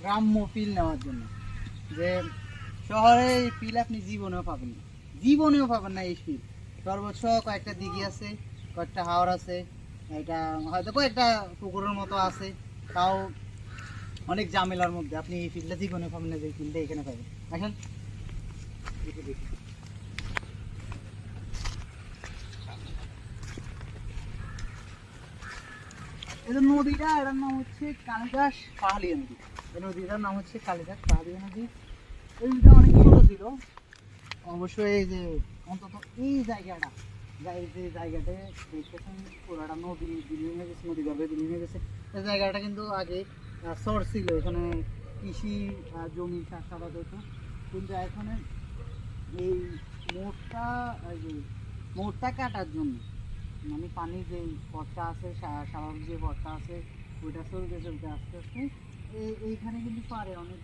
গ্রাম্য ফিল নেওয়ার জন্য। যে শহরে এই ফিল আপনি জীবনেও পাবেন না, জীবনেও পাবেন না এই ফিল। সর্বোচ্চ কয়েকটা দিঘি আছে, কয়েকটা হাওর আছে, এটা হয়তো কয়েকটা পুকুরের মতো আছে, তাও অনেক ঝামেলার মধ্যে। আপনি এই ফিল্ডটা জীবনে পাবেন না যে ফিল্ডটা এখানে পাবেন। এখন এই যে নদীটা, এটার নাম হচ্ছে কালিদাস পাহাড়িয়া নদী। এই নদীটার নাম হচ্ছে কালিদাস পাহাড়িয়া নদী। এই নদীটা অনেক ছোট ছিল অবশ্যই। এই যে অন্তত এই জায়গাটা, যে জায়গাতে দেখতেছেন পুরাটা নদী বিলীন হয়ে গেছে, নদী গর্ভে বিলীন হয়ে গেছে। এই জায়গাটা কিন্তু আগে চর ছিল, এখানে কৃষি জমি চাষাবাদ হতো। কিন্তু এখন এই মোড়টা, এই যে মোড়টা কাটার জন্য, মানে পানির যে পথটা আছে, স্বাভাবিক যে পথটা আছে, ওইটা চলতে চলতে আস্তে আস্তে এইখানে কিন্তু পারে অনেক